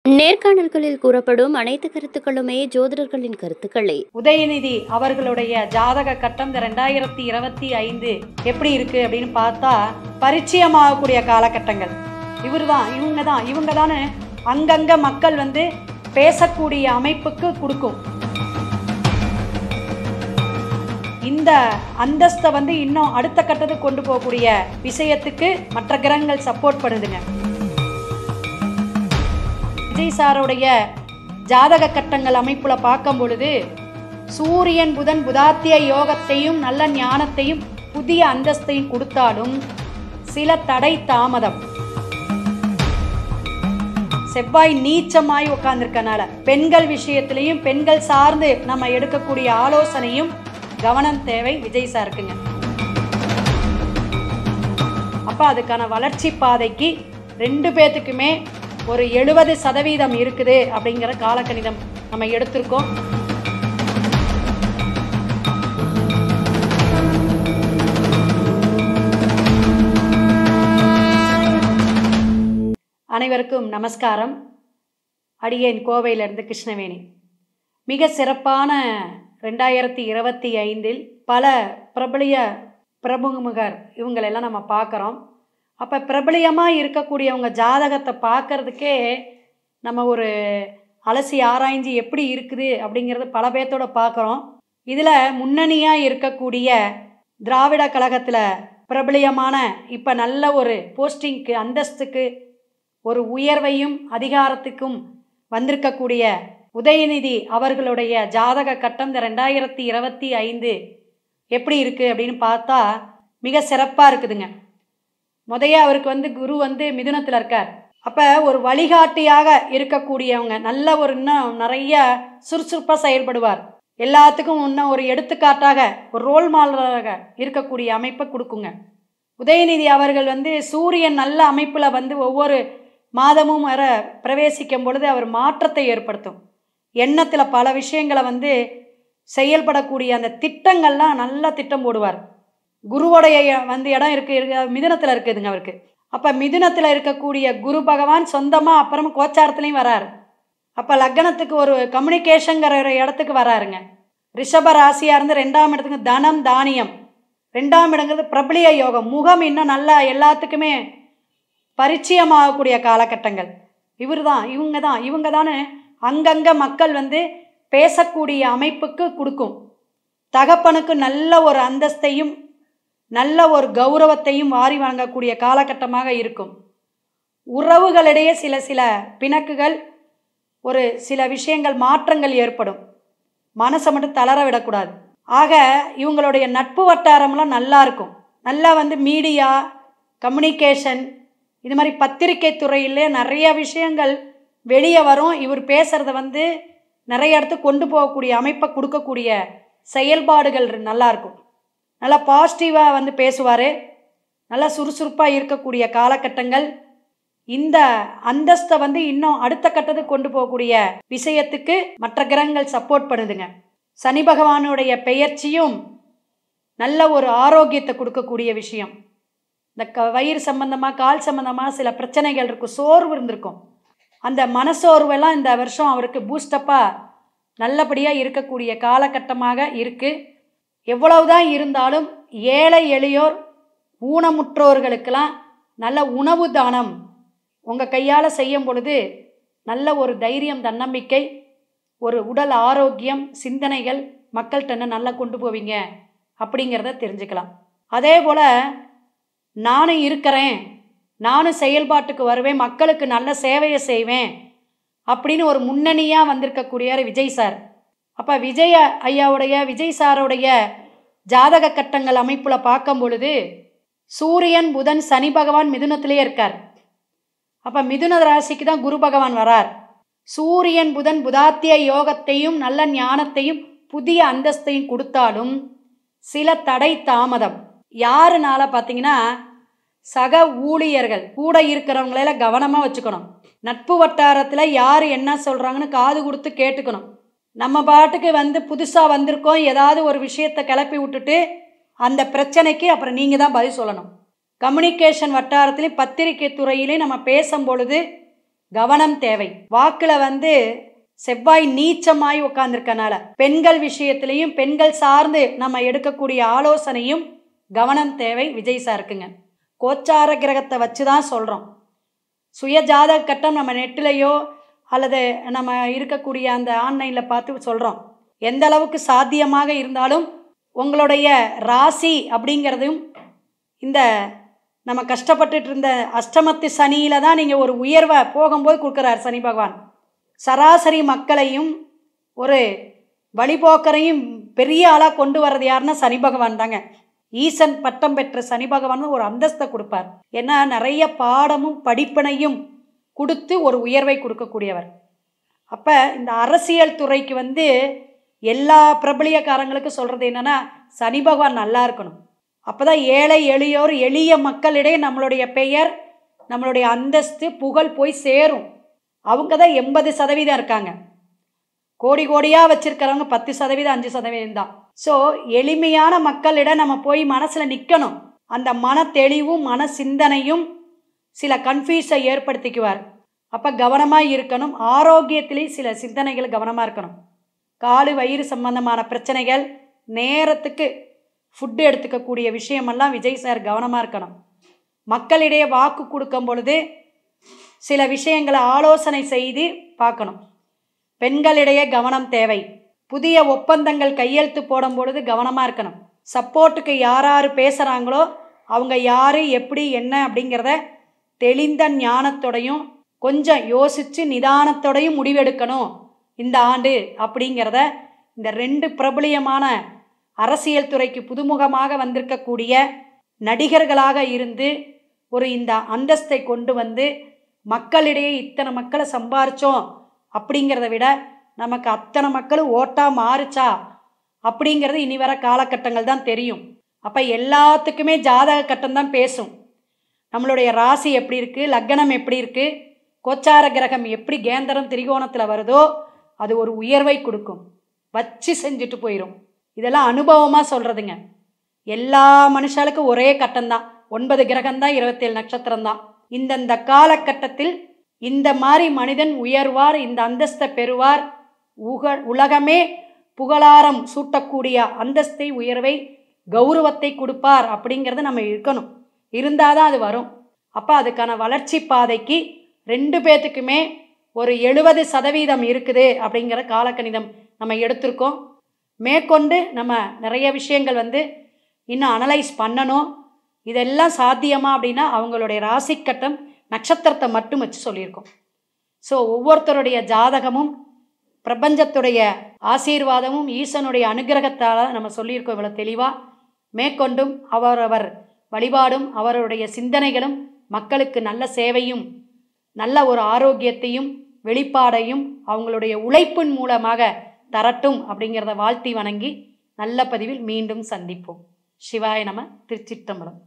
நேர்காணல்களில் கூறப்படும் அனைத்து கருத்துக்களுமே ஜோதிடர்களின் கருத்துக்களே. உதயநிதி அவர்களுடைய ஜாதக கட்டம் இந்த 2025 எப்படி இருக்கு அப்படின்னு பார்த்தா பரிச்சயமாகக்கூடிய காலகட்டங்கள். இவங்க தான் அங்கங்க மக்கள் பேசக்கூடிய அமைப்புக்கு கொடுக்கும். இந்த அந்தஸ்தை இன்னும் அடுத்த கட்டத்துக்கு கொண்டு போகக்கூடிய விஷயத்துக்கு மற்ற கிரகங்கள் சப்போர்ட் பண்ணுதுங்க. விஜய் சாருடைய ஜாதக கட்டங்கள் அமைப்புல பார்க்கும் பொழுது சூரியன் புதன் புதாத்திய யோகத்தையும் நல்ல ஞானத்தையும் புதிய அந்தஸ்தையும் கொடுத்தாலும் சில தடை தாமதம். செவ்வாய் நீச்சமாய் உட்கார்ந்துருக்கனால பெண்கள் விஷயத்திலையும் பெண்கள் சார்ந்து நம்ம எடுக்கக்கூடிய ஆலோசனையும் கவனம் தேவை விஜய் சாருக்குங்க. அப்ப அதுக்கான வளர்ச்சி பாதைக்கு ரெண்டு பேத்துக்குமே ஒரு 70% இருக்குது அப்படிங்கிற காலக்கணிதம் நம்ம எடுத்திருக்கோம். அனைவருக்கும் நமஸ்காரம். அடியேன் கோவையிலிருந்து கிருஷ்ணவேணி. மிக சிறப்பான 2025 பல பிரபலிய பிரமுகர் இவங்களெல்லாம் நம்ம பார்க்குறோம். அப்போ பிரபலியமாக இருக்கக்கூடியவங்க ஜாதகத்தை பார்க்கறதுக்கே நம்ம ஒரு அலசி ஆராய்ஞ்சு எப்படி இருக்குது அப்படிங்கிறது பல பேர்த்தோட பார்க்குறோம். இதில் முன்னணியாக இருக்கக்கூடிய திராவிட கழகத்தில் பிரபலியமான இப்போ நல்ல ஒரு போஸ்டிங்க்கு அந்தஸ்துக்கு ஒரு உயர்வையும் அதிகாரத்துக்கும் வந்திருக்கக்கூடிய உதயநிதி அவர்களுடைய ஜாதக கட்டம் இந்த 2025 எப்படி இருக்குது அப்படின்னு பார்த்தா மிக சிறப்பாக இருக்குதுங்க. முதைய அவருக்கு குரு மிதுனத்தில் இருக்கார். அப்போ ஒரு வழிகாட்டியாக இருக்கக்கூடியவங்க நல்ல ஒரு இன்னும் நிறைய சுறுசுறுப்பாக செயல்படுவார். எல்லாத்துக்கும் இன்னும் ஒரு எடுத்துக்காட்டாக ஒரு ரோல் மாடலாக இருக்கக்கூடிய அமைப்பை கொடுக்குங்க. உதயநிதி அவர்கள் சூரியன் நல்ல அமைப்பில் ஒவ்வொரு மாதமும் வர பிரவேசிக்கும் பொழுது அவர் மாற்றத்தை ஏற்படுத்தும். எண்ணத்தில் பல விஷயங்களை செயல்படக்கூடிய அந்த திட்டங்கள்லாம் நல்லா திட்டம் போடுவார். குருவோடைய இடம் இருக்கு மிதுனத்தில் இருக்குதுங்க அவருக்கு. அப்போ மிதுனத்தில் இருக்கக்கூடிய குரு பகவான் சொந்தமாக அப்புறமா கோச்சாரத்துலேயும் வராரு. அப்போ லக்னத்துக்கு ஒரு கம்யூனிகேஷனுங்கிற ஒரு இடத்துக்கு வராருங்க. ரிஷப ராசியாக இருந்து 2ஆம் இடத்துக்கு தனம் தானியம். 2ஆம் இடங்கிறது பிரபலிய யோகம். முகம் இன்னும் நல்லா எல்லாத்துக்குமே பரிச்சயமாகக்கூடிய காலகட்டங்கள். இவங்க தான் அங்கங்க மக்கள் பேசக்கூடிய அமைப்புக்கு கொடுக்கும். தகப்பனுக்கு நல்ல ஒரு அந்தஸ்தையும் நல்ல ஒரு கௌரவத்தையும் வாரி வழங்கக்கூடிய காலகட்டமாக இருக்கும். உறவுகளிடையே சில பிணக்குகள் ஒரு சில விஷயங்கள் மாற்றங்கள் ஏற்படும். மனசை மட்டும் தளர விடக்கூடாது. ஆக இவங்களுடைய நட்பு வட்டாரம்லாம் நல்லா இருக்கும். நல்லா மீடியா கம்யூனிகேஷன் இது மாதிரி பத்திரிகை துறையிலே நிறைய விஷயங்கள் வெளியே வரும். இவர் பேசுகிறத நிறைய இடத்துக்கு கொண்டு போகக்கூடிய அமைப்பை கொடுக்கக்கூடிய செயல்பாடுகள் நல்லாயிருக்கும். நல்லா பாசிட்டிவாக பேசுவார். நல்லா சுறுசுறுப்பாக இருக்கக்கூடிய காலகட்டங்கள். இந்த அந்தஸ்தை இன்னும் அடுத்த கட்டத்துக்கு கொண்டு போகக்கூடிய விஷயத்துக்கு மற்ற கிரகங்கள் சப்போர்ட் பண்ணுதுங்க. சனி பகவானுடைய பெயர்ச்சியும் நல்ல ஒரு ஆரோக்கியத்தை கொடுக்கக்கூடிய விஷயம். இந்த வயிறு சம்பந்தமாக கால் சம்பந்தமாக சில பிரச்சனைகள் இருக்கும், சோர்வு இருந்திருக்கும். அந்த மனசோர்வெல்லாம் இந்த வருஷம் அவருக்கு பூஸ்டப்பாக நல்லபடியாக இருக்கக்கூடிய காலகட்டமாக இருக்குது. எவ்வளவுதான் இருந்தாலும் ஏழை எளியோர் ஊனமுற்றோர்களுக்கெல்லாம் நல்ல உணவு தானம் உங்கள் கையால் செய்யும் பொழுது நல்ல ஒரு தைரியம் தன்னம்பிக்கை ஒரு உடல் ஆரோக்கியம் சிந்தனைகள் மக்கள்கிட்ட நல்லா கொண்டு போவீங்க அப்படிங்கிறத தெரிஞ்சுக்கலாம். அதே போல் நானும் இருக்கிறேன், நானும் செயல்பாட்டுக்கு வருவேன், மக்களுக்கு நல்ல சேவையை செய்வேன் அப்படின்னு ஒரு முன்னணியாக வந்திருக்கக்கூடியார் விஜய் சார். அப்போ விஜய் சாருடைய ஜாதக கட்டங்கள் அமைப்பில் பார்க்கும் பொழுது சூரியன் புதன் சனி பகவான் மிதுனத்திலே இருக்கார். அப்போ மிதுன ராசிக்கு தான் குரு பகவான் வரார். சூரியன் புதன் புதாத்திய யோகத்தையும் நல்ல ஞானத்தையும் புதிய அந்தஸ்தையும் கொடுத்தாலும் சில தடை தாமதம். யாருனால பார்த்தீங்கன்னா சக ஊழியர்கள் கூட இருக்கிறவங்களெல்லாம் கவனமாக வச்சுக்கணும். நட்பு வட்டாரத்தில் யார் என்ன சொல்கிறாங்கன்னு காது கொடுத்து கேட்டுக்கணும். நம்ம பாட்டுக்கு புதுசாக வந்திருக்கோம், ஏதாவது ஒரு விஷயத்தை கிளப்பி விட்டுட்டு அந்த பிரச்சனைக்கு அப்புறம் நீங்கள் தான் பதில் சொல்லணும். கம்யூனிகேஷன் வட்டாரத்திலே பத்திரிகை துறையிலே நம்ம பேசும் பொழுது கவனம் தேவை. வாக்குல வந்து செவ்வாய் நீச்சமாய் உட்கார்ந்துருக்கனால பெண்கள் விஷயத்திலையும் பெண்கள் சார்ந்து நம்ம எடுக்கக்கூடிய ஆலோசனையும் கவனம் தேவை. விஜய் சாருக்குங்க. கோச்சார கிரகத்தை வச்சு தான் சொல்கிறோம். சுய ஜாதக கட்டம் நம்ம நெட்டிலையோ அல்லது நம்ம இருக்கக்கூடிய அந்த ஆன்லைனில் பார்த்து சொல்கிறோம். எந்த அளவுக்கு சாத்தியமாக இருந்தாலும் உங்களுடைய ராசி அப்படிங்கிறதும் இந்த நம்ம கஷ்டப்பட்டுட்டு இருந்த அஷ்டமத்து சனியில் தான் நீங்கள் ஒரு உயர்வை போகும்போது கொடுக்குறார் சனி பகவான். சராசரி மக்களையும் ஒரு வழிபோக்கரையும் பெரிய ஆளாக கொண்டு வர்றது யாருன்னா சனி பகவான் தாங்க. ஈசன் பட்டம் பெற்ற சனி பகவான் ஒரு அந்தஸ்தை கொடுப்பார். ஏன்னா நிறைய பாடமும் படிப்பினையும் கொடுத்து ஒரு உயர்வை கொடுக்கக்கூடியவர். அப்போ இந்த அரசியல் துறைக்கு வந்து எல்லா பிரபலியக்காரங்களுக்கும் சொல்கிறது என்னென்னா சனி பகவான் நல்லா இருக்கணும். அப்போ தான் ஏழை எளியோர் எளிய மக்களிடையே நம்மளுடைய பெயர் நம்மளுடைய அந்தஸ்து புகழ் போய் சேரும். அவங்க தான் 80% இருக்காங்க. கோடி கோடியாக வச்சுருக்கிறவங்க 10%, 5% தான். ஸோ எளிமையான மக்களிடம் நம்ம போய் மனசில் நிற்கணும். அந்த மன தெளிவும் மன சிந்தனையும் சில கன்ஃபியூஸை ஏற்படுத்திக்குவார். அப்போ கவனமாக இருக்கணும். ஆரோக்கியத்திலேயும் சில சிந்தனைகள் கவனமாக இருக்கணும். காலு வயிறு சம்பந்தமான பிரச்சனைகள், நேரத்துக்கு ஃபுட்டு எடுத்துக்கக்கூடிய விஷயமெல்லாம் விஜய் சார் கவனமாக இருக்கணும். மக்களிடையே வாக்கு கொடுக்கும் பொழுது சில விஷயங்களை ஆலோசனை செய்து பார்க்கணும். பெண்களிடையே கவனம் தேவை. புதிய ஒப்பந்தங்கள் கையெழுத்து போடும் பொழுது கவனமாக இருக்கணும். சப்போர்ட்டுக்கு யார் யார் பேசுகிறாங்களோ அவங்க யார் எப்படி என்ன அப்படிங்கிறத தெளிந்த ஞானத்தோடையும் கொஞ்சம் யோசித்து நிதானத்தோடையும் முடிவெடுக்கணும் இந்த ஆண்டு அப்படிங்கிறத இந்த 2 பிரபலியமான அரசியல் துறைக்கு புதுமுகமாக வந்திருக்கக்கூடிய நடிகர்களாக இருந்து ஒரு இந்த அந்தஸ்தை கொண்டு வந்து மக்களிடையே இத்தனை மக்களை சம்பாரித்தோம் அப்படிங்கிறத விட நமக்கு அத்தனை மக்களும் ஓட்டாக மாறுச்சா அப்படிங்கிறது இனி வர காலகட்டங்கள் தான் தெரியும். அப்போ எல்லாத்துக்குமே ஜாதக கட்டம் தான் பேசும். நம்மளுடைய ராசி எப்படி இருக்குது, லக்னம் எப்படி இருக்குது, கோச்சார கிரகம் எப்படி கேந்திரம் திரிகோணத்தில் வருதோ அது ஒரு உயர்வை கொடுக்கும். வச்சு செஞ்சுட்டு போயிடும். இதெல்லாம் அனுபவமாக சொல்கிறதுங்க. எல்லா மனுஷாளுக்கும் ஒரே கட்டம்தான். 9 கிரகம்தான், 27 நட்சத்திரம் தான். இந்தந்த காலகட்டத்தில் இந்த மாதிரி மனிதன் உயர்வார், இந்த அந்தஸ்தை பெறுவார், உலகமே புகழாரம் சூட்டக்கூடிய அந்தஸ்தை, உயர்வை, கௌரவத்தை கொடுப்பார் அப்படிங்கிறது நம்ம இருக்கணும். இருந்தால் தான் அது வரும். அப்போ அதுக்கான வளர்ச்சி பாதைக்கு 2 பேர்த்துக்குமே ஒரு 70% இருக்குது அப்படிங்கிற காலக்கணிதம் நம்ம எடுத்திருக்கோம். மேற்கொண்டு நம்ம நிறைய விஷயங்கள் வந்து இன்னும் அனலைஸ் பண்ணணும். இதெல்லாம் சாத்தியமா அப்படின்னா அவங்களுடைய ராசிக்கட்டம் நட்சத்திரத்தை மட்டும் வச்சு சொல்லியிருக்கோம். ஸோ ஒவ்வொருத்தருடைய ஜாதகமும் பிரபஞ்சத்துடைய ஆசீர்வாதமும் ஈசனுடைய அனுகிரகத்தால் நம்ம சொல்லியிருக்கோம் இவ்வளோ தெளிவாக. மேற்கொண்டும் அவரவர் வழிபாடும் அவருடைய சிந்தனைகளும் மக்களுக்கு நல்ல சேவையும் நல்ல ஒரு ஆரோக்கியத்தையும் வெளிப்பாடையும் அவங்களுடைய உழைப்பின் மூலமாக தரட்டும் அப்படிங்கிறத வாழ்த்தி வணங்கி நல்ல பதிவில் மீண்டும் சந்திப்போம். சிவாய நம. திருச்சிற்றம்பலம்.